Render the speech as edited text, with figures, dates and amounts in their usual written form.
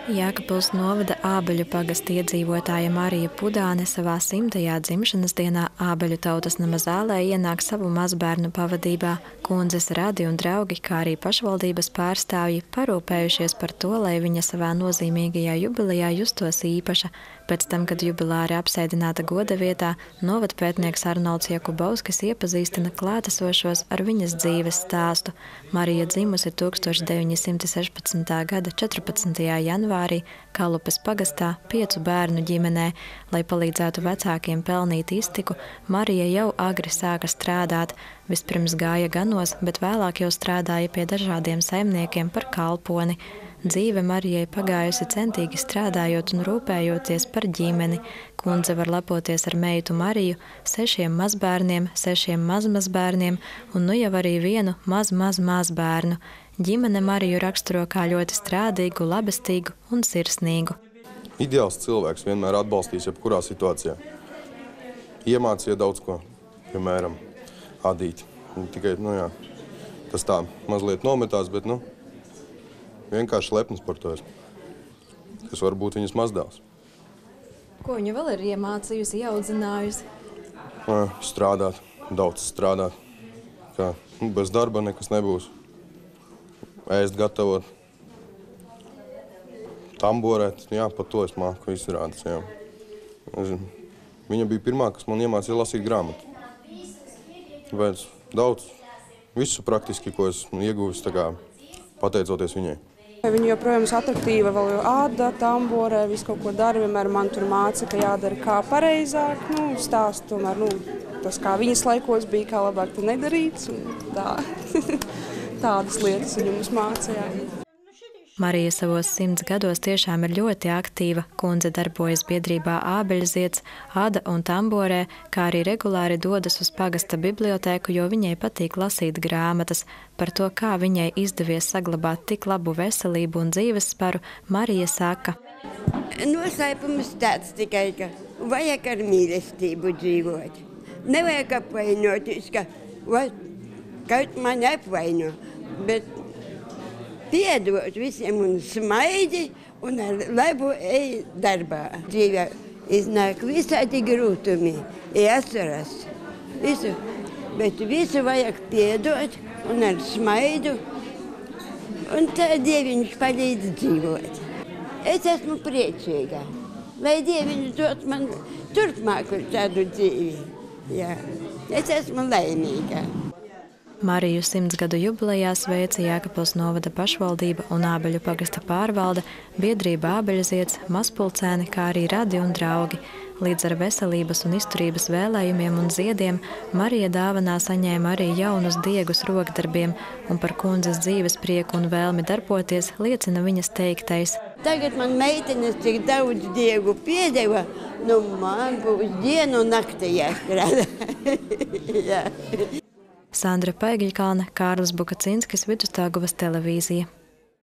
Jēkabpils novada Ābeļu pagasta iedzīvotāja Marija Pudāne savā 100. dzimšanas dienā Ābeļu tautas nama zālē ienāk savu mazbērnu pavadībā. Kundzes radi un draugi, kā arī pašvaldības pārstāvji, parūpējušies par to, lai viņa savā nozīmīgajā jubilejā justos īpaša. Pēc tam, kad jubilāri apsēdināta goda vietā, novadpētnieks Arnolds Jakubovskis iepazīstina klātesošos ar viņas dzīves stāstu. Marija dzimusi 1916. gada 14. janvārī Kalupes pagastā 5 bērnu ģimenē. Lai palīdzētu vecākiem pelnīt iztiku, Marija jau agri sāka strādāt. Vispirms gāja ganos, bet vēlāk jau strādāja pie dažādiem saimniekiem par kalponi. Dzīve Marijai pagājusi centīgi strādājot un rūpējoties par ģimeni. Kundze var lepoties ar meitu Mariju, 6 mazbērniem, 6 mazmazbērniem un nu jau arī vienu mazbērnu. Ģimene Mariju raksturo kā ļoti strādīgu, labestīgu un sirsnīgu. Ideāls cilvēks vienmēr atbalstīs jebkurā situācijā. Iemācīja daudz ko, piemēram, adīt. Tikai, tas tā mazliet nometās, bet, vienkārši lepns par to esmu. Tas var būt viņas mazdēls. Ko viņa vēl ir iemācījusi, ieaudzinājusi? Strādāt, daudz strādāt. Bez darba nekas nebūs. Ēst gatavot. Tamborēt, pat to es māku izrādes. Viņa bija pirmā, kas man iemācīja lasīt grāmatu. Tāpēc daudz, visu praktiski, ko esmu ieguvis, pateicoties viņai. Viņa joprojām ir atraktīva, vēl jau āda, tamborē, visu kaut ko dara. Vienmēr man tur māca, ka jādara kā pareizāk. Stāst tomēr, tas kā viņas laikos bija, kā labāk te nedarīts. Tādas lietas viņa mums mācīja. Marija savos 100 gados tiešām ir ļoti aktīva. Kundze darbojas biedrībā Ābeļzieds, Āda un Tamborē, kā arī regulāri dodas uz pagasta bibliotēku, jo viņai patīk lasīt grāmatas. Par to, kā viņai izdevies saglabāt tik labu veselību un dzīvesparu, Marija saka. Noslēpums tāds tikai, ka vajag ar mīlestību dzīvot. Nevajag apvainoties, ka kaut mani apvaino, bet piedot visiem un smaidi un ar labu ej darbā. Dzīvē iznāk visādi grūtumi, asaras, visu. Bet visu vajag piedot un ar smaidu, un tā Dieviņš palīdz dzīvot. Es esmu priecīga, lai Dieviņš dot man turpmāk tādu dzīvi. Jā. Es esmu laimīga. Mariju 100 gadu jubilejā sveica Jēkabpils novada pašvaldība un Ābeļu pagasta pārvalde, biedrība Ābeļzieds, mazpulcēni, kā arī radi un draugi. Līdz ar veselības un izturības vēlējumiem un ziediem Marija dāvanā saņēma arī jaunus diegus rokdarbiem, un par kundzes dzīves prieku un vēlmi darboties liecina viņas teiktais. Tagad man meitenes tik daudz diegu piedeva, man būs dienu un nakti jāstrādā. Jā. Sandra Paigļkalne, Kārlis Bukacinskis, Vidusdaugavas televīzija.